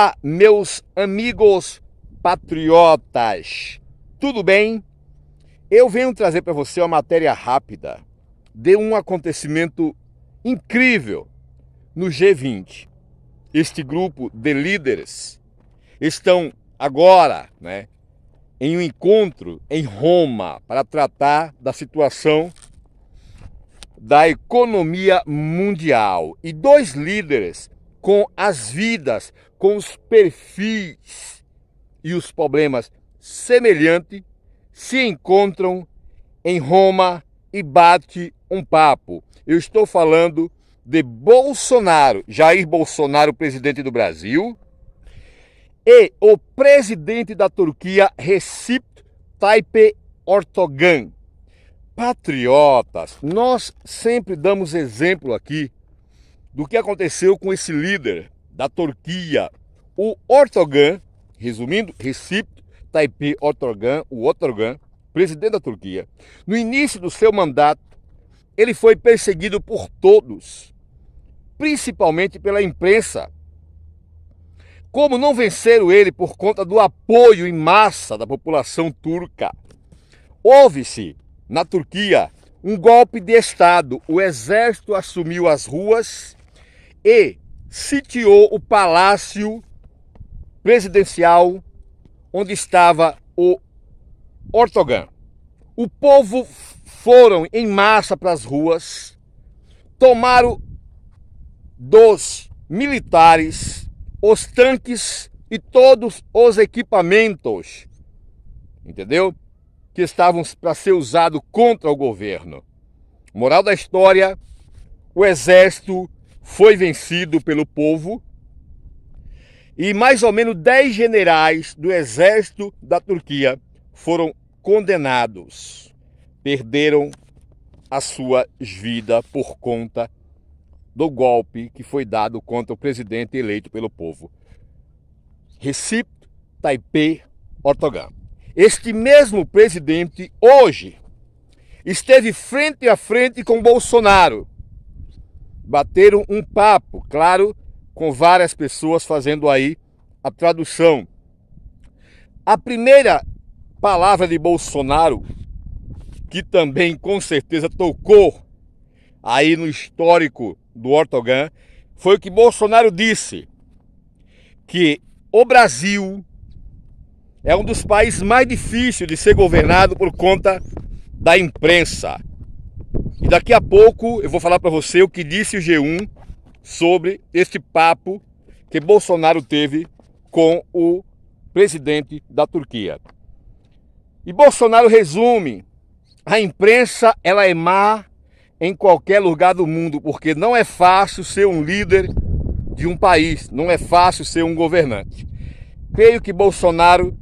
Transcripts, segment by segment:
Olá, meus amigos patriotas, tudo bem? Eu venho trazer para você uma matéria rápida de um acontecimento incrível no G20. Este grupo de líderes estão agora, em um encontro em Roma para tratar da situação da economia mundial. E dois líderes com as vidas, com os perfis e os problemas semelhantes, se encontram em Roma e bate um papo. Eu estou falando de Bolsonaro, Jair Bolsonaro, presidente do Brasil, e o presidente da Turquia, Recep Tayyip Erdogan. Patriotas, nós sempre damos exemplo aqui do que aconteceu com esse líder da Turquia, o Erdogan, resumindo, Recep Tayyip Erdogan, o Erdogan, presidente da Turquia. No início do seu mandato, ele foi perseguido por todos, principalmente pela imprensa. Como não venceram ele por conta do apoio em massa da população turca? Houve-se, na Turquia, um golpe de Estado. O exército assumiu as ruas e sitiou o palácio presidencial onde estava o Erdogan. O povo foram em massa para as ruas, tomaram dos militares os tanques e todos os equipamentos, entendeu? Que estavam para ser usados contra o governo. Moral da história, o exército foi vencido pelo povo e mais ou menos 10 generais do exército da Turquia foram condenados. Perderam as suas vidas por conta do golpe que foi dado contra o presidente eleito pelo povo, Recep Tayyip Erdogan. Este mesmo presidente hoje esteve frente a frente com Bolsonaro. Bateram um papo, claro, com várias pessoas fazendo aí a tradução. A primeira palavra de Bolsonaro, que também com certeza tocou aí no histórico do Erdogan, foi o que Bolsonaro disse, que o Brasil é um dos países mais difíceis de ser governado por conta da imprensa. E daqui a pouco eu vou falar para você o que disse o G1 sobre este papo que Bolsonaro teve com o presidente da Turquia. E Bolsonaro resume: a imprensa ela é má em qualquer lugar do mundo, porque não é fácil ser um líder de um país, não é fácil ser um governante. Creio que Bolsonaro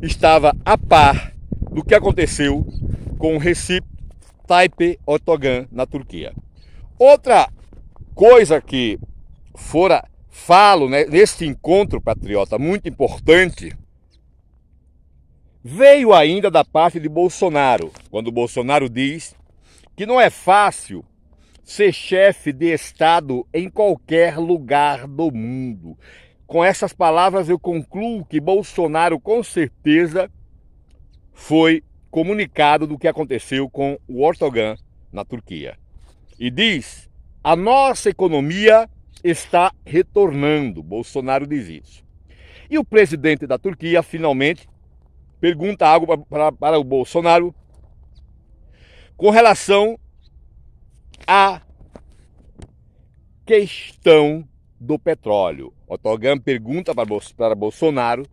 estava a par do que aconteceu com o Recep Tayyip Erdogan na Turquia. Outra coisa que falo neste encontro patriota muito importante, veio ainda da parte de Bolsonaro, quando Bolsonaro diz que não é fácil ser chefe de Estado em qualquer lugar do mundo. Com essas palavras eu concluo que Bolsonaro com certeza foi comunicado do que aconteceu com o Erdogan na Turquia. E diz: a nossa economia está retornando. Bolsonaro diz isso. E o presidente da Turquia finalmente pergunta algo para o Bolsonaro com relação à questão do petróleo. Erdogan pergunta para Bolsonaro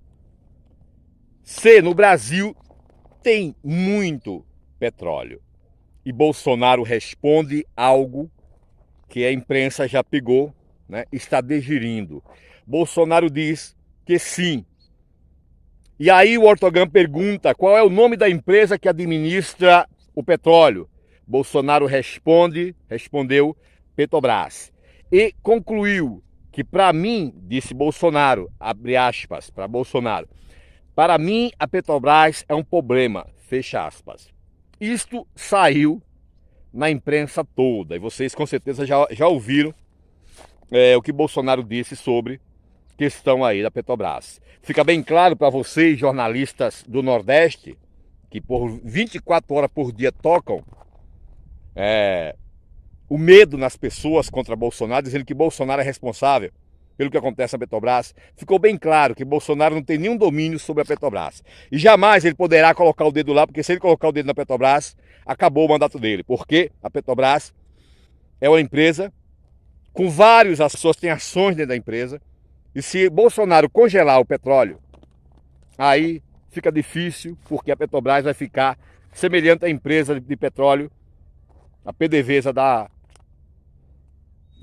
se no Brasil tem muito petróleo. E Bolsonaro responde algo que a imprensa já pegou, está digerindo. Bolsonaro diz que sim. E aí o Erdogan pergunta qual é o nome da empresa que administra o petróleo. Bolsonaro respondeu Petrobras. E concluiu que para mim, disse Bolsonaro, abre aspas para Bolsonaro, para mim a Petrobras é um problema, fecha aspas. Isto saiu na imprensa toda e vocês com certeza já ouviram o que Bolsonaro disse sobre questão aí da Petrobras. Fica bem claro para vocês, jornalistas do Nordeste, que por 24 horas por dia tocam o medo nas pessoas contra Bolsonaro, dizendo que Bolsonaro é responsável pelo que acontece na Petrobras. Ficou bem claro que Bolsonaro não tem nenhum domínio sobre a Petrobras. E jamais ele poderá colocar o dedo lá, porque se ele colocar o dedo na Petrobras, acabou o mandato dele. Porque a Petrobras é uma empresa com várias pessoas, têm ações dentro da empresa. E se Bolsonaro congelar o petróleo, aí fica difícil, porque a Petrobras vai ficar semelhante à empresa de petróleo, a PDVSA da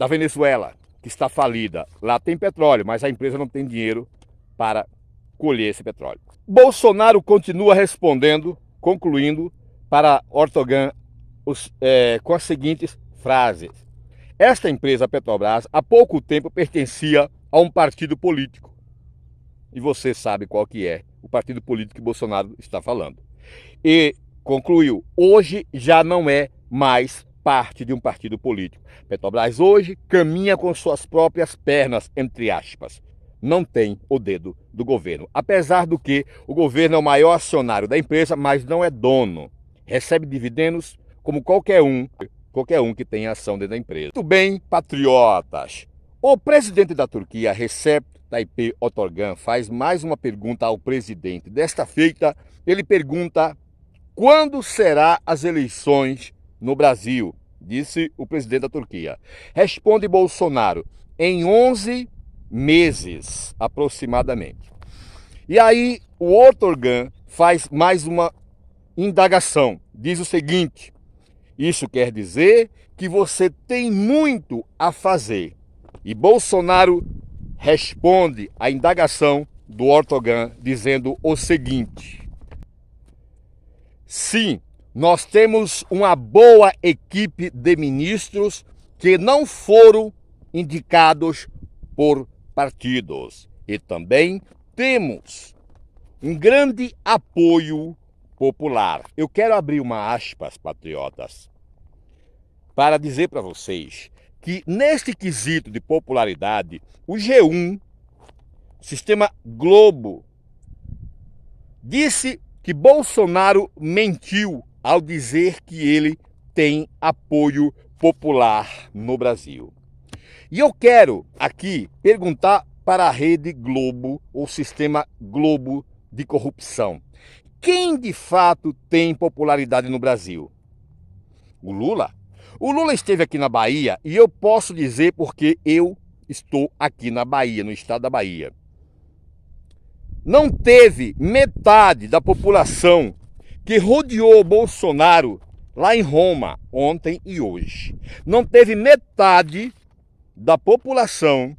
Venezuela, que está falida. Lá tem petróleo, mas a empresa não tem dinheiro para colher esse petróleo. Bolsonaro continua respondendo, concluindo para Ortogan com as seguintes frases. Esta empresa, a Petrobras, há pouco tempo pertencia a um partido político. E você sabe qual que é o partido político que Bolsonaro está falando. E concluiu, hoje já não é mais parte de um partido político. Petrobras hoje caminha com suas próprias pernas, entre aspas. Não tem o dedo do governo. Apesar do que o governo é o maior acionário da empresa, mas não é dono. Recebe dividendos como qualquer um que tem ação dentro da empresa. Muito bem, patriotas. O presidente da Turquia, Recep Tayyip Erdogan, faz mais uma pergunta ao presidente. Desta feita, ele pergunta: quando serão as eleições no Brasil? Disse o presidente da Turquia. Responde Bolsonaro: em 11 meses, aproximadamente. E aí, o Erdogan faz mais uma indagação. Diz o seguinte: isso quer dizer que você tem muito a fazer. E Bolsonaro responde à indagação do Erdogan dizendo o seguinte: sim, nós temos uma boa equipe de ministros que não foram indicados por partidos. E também temos um grande apoio popular. Eu quero abrir uma aspas, patriotas, para dizer para vocês que neste quesito de popularidade, o G1, Sistema Globo, disse que Bolsonaro mentiu ao dizer que ele tem apoio popular no Brasil. E eu quero aqui perguntar para a Rede Globo, ou Sistema Globo de corrupção: quem de fato tem popularidade no Brasil? O Lula? O Lula esteve aqui na Bahia e eu posso dizer porque eu estou aqui na Bahia, no estado da Bahia. Não teve metade da população que rodeou Bolsonaro lá em Roma ontem e hoje. Não teve metade da população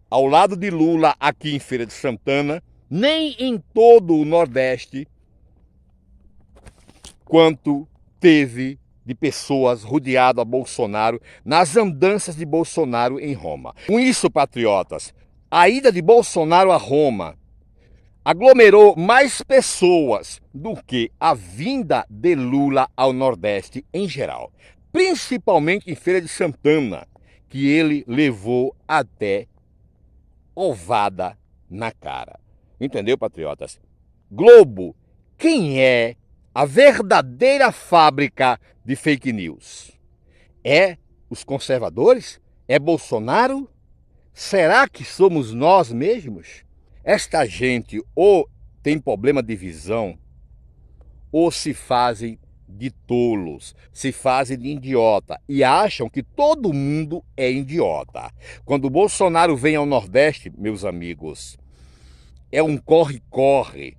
ao lado de Lula aqui em Feira de Santana, nem em todo o Nordeste, quanto teve de pessoas rodeadas a Bolsonaro nas andanças de Bolsonaro em Roma. Com isso, patriotas, a ida de Bolsonaro a Roma aglomerou mais pessoas do que a vinda de Lula ao Nordeste em geral, principalmente em Feira de Santana, que ele levou até ovada na cara. Entendeu, patriotas? Globo, quem é a verdadeira fábrica de fake news? É os conservadores? É Bolsonaro? Será que somos nós mesmos? Esta gente ou tem problema de visão, ou se fazem de tolos, se fazem de idiota e acham que todo mundo é idiota. Quando o Bolsonaro vem ao Nordeste, meus amigos, é um corre-corre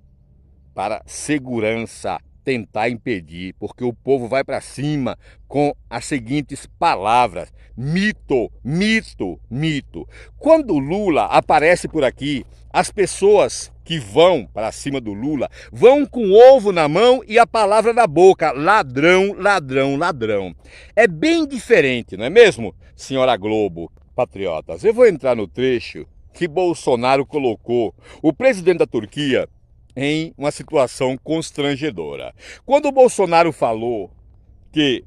para segurança tentar impedir, porque o povo vai para cima com as seguintes palavras: mito, mito, mito. Quando o Lula aparece por aqui, as pessoas que vão para cima do Lula vão com ovo na mão e a palavra na boca: ladrão, ladrão, ladrão. É bem diferente, não é mesmo, senhora Globo, patriotas? Eu vou entrar no trecho que Bolsonaro colocou o presidente da Turquia em uma situação constrangedora. Quando o Bolsonaro falou que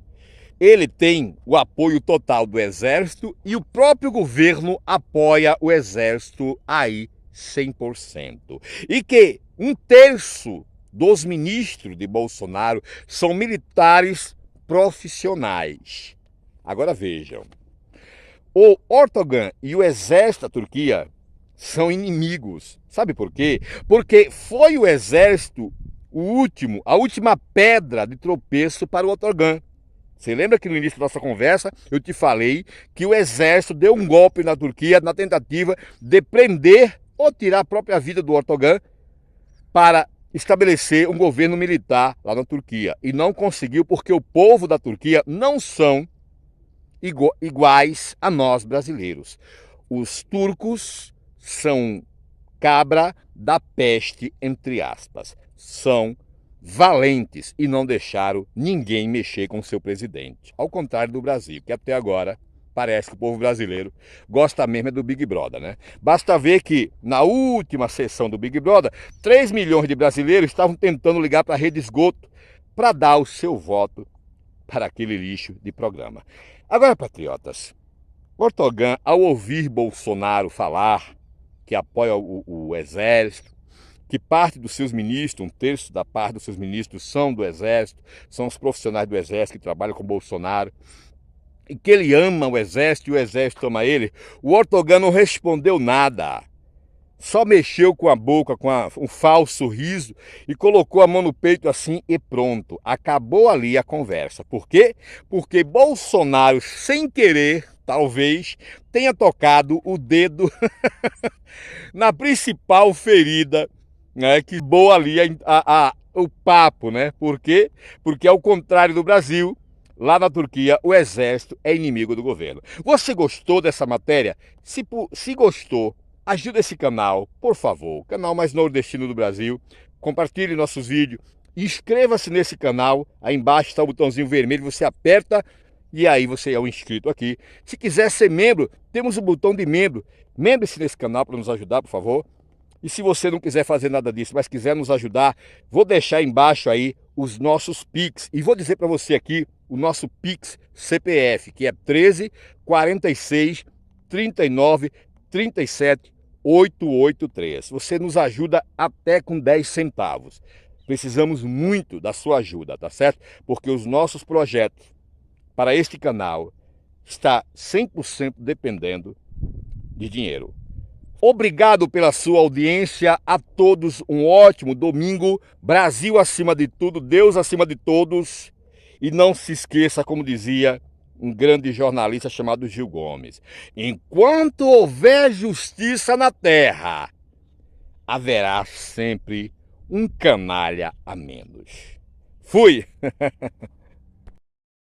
ele tem o apoio total do Exército e o próprio governo apoia o Exército aí 100%. E que 1/3 dos ministros de Bolsonaro são militares profissionais. Agora vejam, o Erdogan e o exército da Turquia são inimigos. Sabe por quê? Porque foi o exército a última pedra de tropeço para o Erdogan. Você lembra que no início da nossa conversa eu te falei que o exército deu um golpe na Turquia na tentativa de prender ou tirar a própria vida do Erdogan para estabelecer um governo militar lá na Turquia. E não conseguiu porque o povo da Turquia não são iguais a nós brasileiros. Os turcos são cabra da peste, entre aspas. São valentes e não deixaram ninguém mexer com o seu presidente. Ao contrário do Brasil, que até agora parece que o povo brasileiro gosta mesmo do Big Brother, né? Basta ver que na última sessão do Big Brother, 3 milhões de brasileiros estavam tentando ligar para a rede esgoto para dar o seu voto para aquele lixo de programa. Agora, patriotas, Erdogan, ao ouvir Bolsonaro falar que apoia o exército, que parte dos seus ministros, 1/3 da parte dos seus ministros são do exército, são os profissionais do exército que trabalham com Bolsonaro, e que ele ama o exército e o exército ama ele, o Erdogan não respondeu nada. Só mexeu com a boca, com um falso riso e colocou a mão no peito assim e pronto. Acabou ali a conversa. Por quê? Porque Bolsonaro, sem querer, talvez, tenha tocado o dedo na principal ferida, né, que boa ali o papo, né? Por quê? Porque ao contrário do Brasil, lá na Turquia, o exército é inimigo do governo. Você gostou dessa matéria? Se gostou, ajuda esse canal, por favor, canal mais nordestino do Brasil. Compartilhe nossos vídeos, inscreva-se nesse canal, aí embaixo está o botãozinho vermelho, você aperta e aí você é um inscrito aqui. Se quiser ser membro, temos o botão de membro. Membre-se nesse canal para nos ajudar, por favor. E se você não quiser fazer nada disso, mas quiser nos ajudar, vou deixar embaixo aí os nossos Pix. E vou dizer para você aqui o nosso Pix CPF, que é 13 46 39 37 883. Você nos ajuda até com 10 centavos. Precisamos muito da sua ajuda, tá certo? Porque os nossos projetos para este canal está 100% dependendo de dinheiro. Obrigado pela sua audiência, a todos um ótimo domingo, Brasil acima de tudo, Deus acima de todos, e não se esqueça, como dizia um grande jornalista chamado Gil Gomes, enquanto houver justiça na terra, haverá sempre um canalha a menos. Fui!